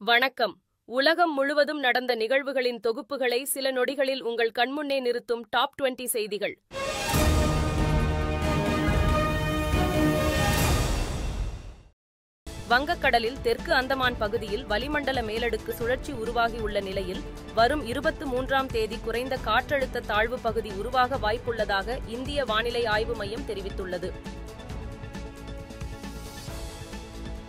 வணக்கம். உலகம் முழுவதும் நடந்த நிகழ்வுகளின் தொகுப்புகளை சில நொடிகளில் உங்கள் கண்முன்னே நிறுத்தும் டாப் 20 செய்திகள். வங்கக்கடலில் தெற்கு அந்தமான் பகுதியில் வளிமண்டல மேலடுக்கு சுழற்சி உருவாகியுள்ள நிலையில் வரும் 23ஆம் தேதி குறைந்த காற்றழுத்த தாழ்வு பகுதி உருவாக வாய்ப்புள்ளதாக இந்திய வானிலை ஆய்வு மையம் தெரிவித்துள்ளது.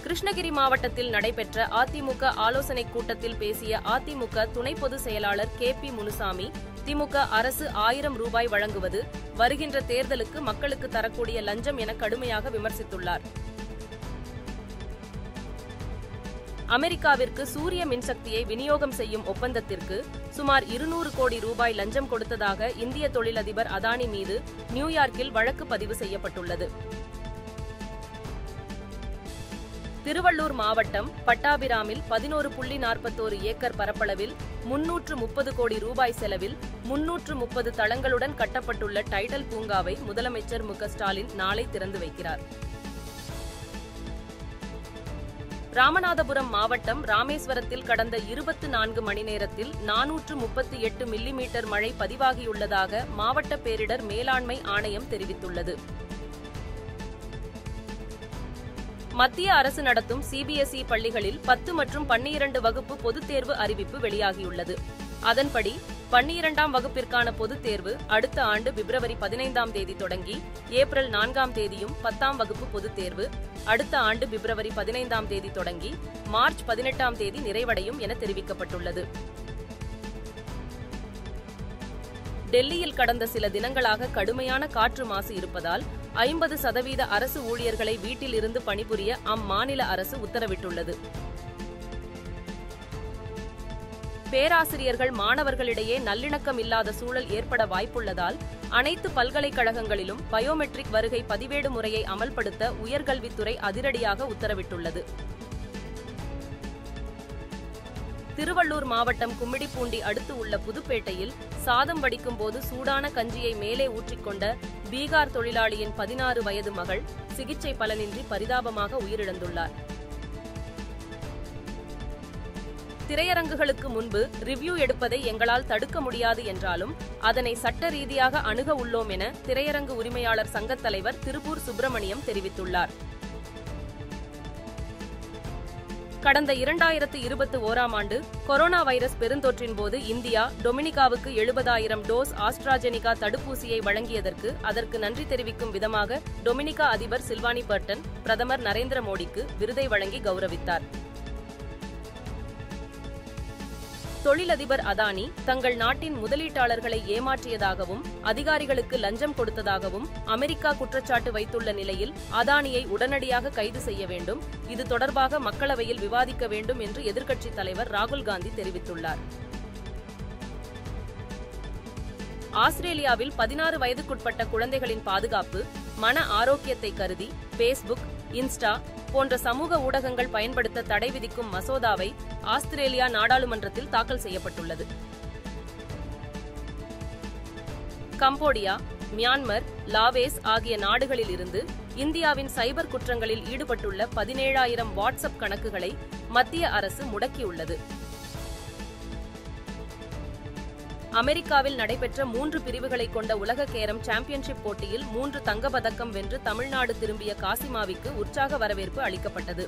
கிருஷ்ணகிரி மாவட்டத்தில் நடைபெற்ற அதிமுக ஆலோசனைக் கூட்டத்தில் பேசிய அதிமுக துணை பொதுச் செயலாளர் கே.பி. முனுசாமி, திமுக அரசு 1000 ரூபாய் வழங்குவது வருகின்ற தேர்தலுக்கு மக்களுக்கு தரக்கூடிய லஞ்சம் என கடுமையாக விமர்சித்துள்ளார். அமெரிக்காவிற்கு சூரிய மின்சக்தியை விநியோகம் செய்யும் ஒப்பந்தத்திற்கு சுமார் 200 கோடி ரூபாய் லஞ்சம் கொடுத்ததாக இந்திய தொழிலதிபர் அதானி மீது நியூயார்க்கில் வழக்கு பதிவு செய்யப்பட்டுள்ளது. திருவள்ளூர் மாவட்டம் பட்டாபிராமில் 11.41 ஏக்கர் பரப்பளவில் 330 கோடி ரூபாய் செலவில் 330 தளங்களுடன் கட்டப்பட்டுள்ள டைடல் பூங்காவை முதலமைச்சர் மு.க. ஸ்டாலின் நாளை திறந்து வைக்கிறார். ராமநாதபுரம் மாவட்டம் ராமேஸ்வரத்தில் கடந்த 24 மணி நேரத்தில் 438 மில்லிமீட்டர் மழை பதிவாகியுள்ளதாக மாவட்ட பேரிடர் மேலாண்மை ஆணையம் தெரிவித்துள்ளது. மத்திய அரசு நடத்தும் சிபிஎஸ்இ பள்ளிகளில் 10 மற்றும் 12 வகுப்பு பொதுத் தேர்வு அறிவிப்பு வெளியாகியுள்ளது. அதன்படி 12ஆம் வகுப்பிற்கான பொதுத் தேர்வு அடுத்த ஆண்டு பிப்ரவரி 15ஆம் தேதி தொடங்கி ஏப்ரல் 4ஆம் தேதியும், 10ஆம் வகுப்பு பொதுத் தேர்வு அடுத்த ஆண்டு பிப்ரவரி 15ஆம் தேதி தொடங்கி மார்ச் 18ஆம் தேதி நிறைவடையும் என தெரிவிக்கப்பட்டுள்ளது. டெல்லியில் கடந்த சில தினங்களாக கடுமையான காற்று மாசு இருப்பதால் 50% அரசு ஊழியர்களை வீட்டில் இருந்து பணிபுரிய அம்மாநில அரசு உத்தரவிட்டுள்ளது. பேராசிரியர்கள் மாணவர்களிடையே நல்லிணக்கம் இல்லாத சூழல் ஏற்பட வாய்ப்புள்ளதால் அனைத்து பல்கலைக்கழகங்களிலும் பயோமெட்ரிக் வருகை பதிவேடு முறையை அமல்படுத்த உயர்கல்வித்துறை அதிரடியாக உத்தரவிட்டுள்ளது. திருவள்ளூர் மாவட்டம் கும்மிடிப்பூண்டி அடுத்து உள்ள புதுப்பேட்டையில் சாதம் வடிக்கும் போது சூடான கஞ்சியை மேலே ஊற்றிக்கொண்ட பீகார் தொழிலாளியின் 16 வயது மகள் சிகிச்சை பலனின்றி பரிதாபமாக உயிரிழந்துள்ளார். திரையரங்குகளுக்கு முன்பு ரிவ்யூ எடுப்பதை எங்களால் தடுக்க முடியாது என்றாலும் அதனை சட்ட ரீதியாக அணுக உள்ளோம் என திரையரங்கு உரிமையாளர் சங்கத் தலைவர் திருப்பூர் சுப்பிரமணியம் தெரிவித்துள்ளார். கடந்த 2021ஆம் ஆண்டு கொரோனா வைரஸ் பெருந்தொற்றின் போது இந்தியா டொமினிகாவுக்கு 70,000 டோஸ் ஆஸ்ட்ராஜெனிகா தடுப்பூசியை வழங்கியதற்கு அதற்கு நன்றி தெரிவிக்கும் விதமாக டொமினிகா அதிபர் சில்வானி பர்டன் பிரதமர் நரேந்திர மோடிக்கு விருதை வழங்கி கௌரவித்தார். தொழிலதிபர் அதானி தங்கள் நாட்டின் முதலீட்டாளர்களை ஏமாற்றியதாகவும் அதிகாரிகளுக்கு லஞ்சம் கொடுத்ததாகவும் அமெரிக்கா குற்றச்சாட்டு வைத்துள்ள நிலையில் அதானியை உடனடியாக கைது செய்ய வேண்டும், இது தொடர்பாக மக்களவையில் விவாதிக்க வேண்டும் என்று எதிர்க்கட்சித் தலைவர் ராகுல் காந்தி தெரிவித்துள்ளார். ஆஸ்திரேலியாவில் 16 வயதுக்குட்பட்ட குழந்தைகளின் பாதுகாப்பு, மன ஆரோக்கியத்தை கருதி பேஸ்புக், இன்ஸ்டா போன்ற சமூக ஊடகங்கள் பயன்படுத்த தடை விதிக்கும் மசோதாவை ஆஸ்திரேலியா நாடாளுமன்றத்தில் தாக்கல் செய்யப்பட்டுள்ளது. கம்போடியா, மியான்மர், லாவேஸ் ஆகிய நாடுகளில் இருந்து இந்தியாவின் சைபர் குற்றங்களில் ஈடுபட்டுள்ள 17,000 வாட்ஸ்அப் கணக்குகளை மத்திய அரசு முடக்கியுள்ளது. அமெரிக்காவில் நடைபெற்ற 3 பிரிவுகளை கொண்ட உலக கேரம் சாம்பியன்ஷிப் போட்டியில் 3 தங்கப்பதக்கம் வென்று தமிழ்நாடு திரும்பிய காசிமாவிற்கு உற்சாக வரவேற்பு அளிக்கப்பட்டது.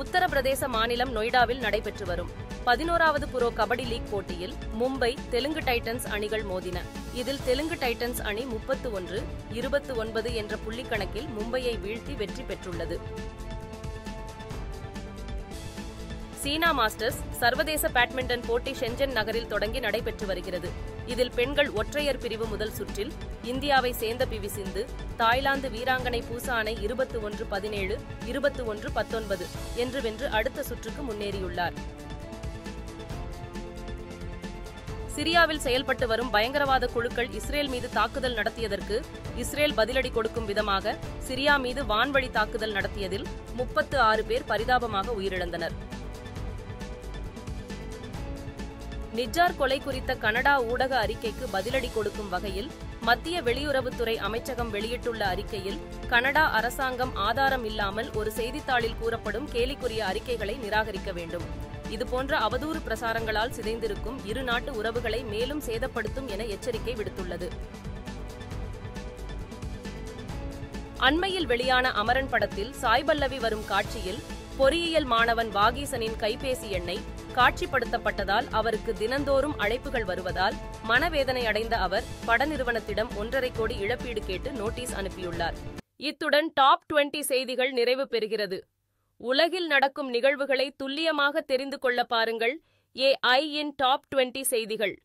உத்தரப்பிரதேச மாநிலம் நொய்டாவில் நடைபெற்று வரும் 11வது புரோ கபடி லீக் போட்டியில் மும்பை, தெலுங்கு டைட்டன்ஸ் அணிகள் மோதின. இதில் தெலுங்கு டைட்டன்ஸ் அணி 31-29 என்ற புள்ளிக்கணக்கில் மும்பையை வீழ்த்தி வெற்றி பெற்றுள்ளது. சீனா மாஸ்டர்ஸ் சர்வதேச பேட்மிண்டன் போட்டி ஷென்ஜன் நகரில் தொடங்கி நடைபெற்று வருகிறது. இதில் பெண்கள் ஒற்றையர் பிரிவு முதல் சுற்றில் இந்தியாவை சேர்ந்த பி.வி. சிந்து தாய்லாந்து வீராங்கனை பூசானை 21-17, 21-19 என்று வென்று அடுத்த சுற்றுக்கு முன்னேறியுள்ளார். சிரியாவில் செயல்பட்டு வரும் பயங்கரவாத குழுக்கள் இஸ்ரேல் மீது தாக்குதல் நடத்தியதற்கு இஸ்ரேல் பதிலடி கொடுக்கும் விதமாக சிரியா மீது வான்வழி தாக்குதல் நடத்தியதில் 36 பேர் பரிதாபமாக உயிரிழந்தனர். நிஜார் கொலை குறித்த கனடா ஊடக அறிக்கைக்கு பதிலடி கொடுக்கும் வகையில் மத்திய வெளியுறவுத்துறை அமைச்சகம் வெளியிட்டுள்ள அறிக்கையில், கனடா அரசாங்கம் ஆதாரம் இல்லாமல் ஒரு செய்தித்தாளில் கூறப்படும் கேலிக்குரிய அறிக்கைகளை நிராகரிக்க வேண்டும். இதுபோன்ற அவதூறு பிரசாரங்களால் சிதைந்திருக்கும் இரு நாட்டு உறவுகளை மேலும் சேதப்படுத்தும் என எச்சரிக்கை விடுத்துள்ளது. அண்மையில் வெளியான அமரன் படத்தில் சாய் பல்லவி வரும் காட்சியில் பொறியியல் மாணவன் வாகீசனின் கைபேசி எண்ணை காட்சிப்படுத்தப்பட்டதால் அவருக்கு தினந்தோறும் அழைப்புகள் வருவதால் மனவேதனை அடைந்த அவர் பட நிறுவனத்திடம் 1.5 கோடி இழப்பீடு கேட்டு நோட்டீஸ் அனுப்பியுள்ளார். இத்துடன் டாப் 20 செய்திகள் நிறைவு பெறுகிறது. உலகில் நடக்கும் நிகழ்வுகளை துல்லியமாக தெரிந்து கொள்ள பாருங்கள் AI இன் டாப் 20 செய்திகள்.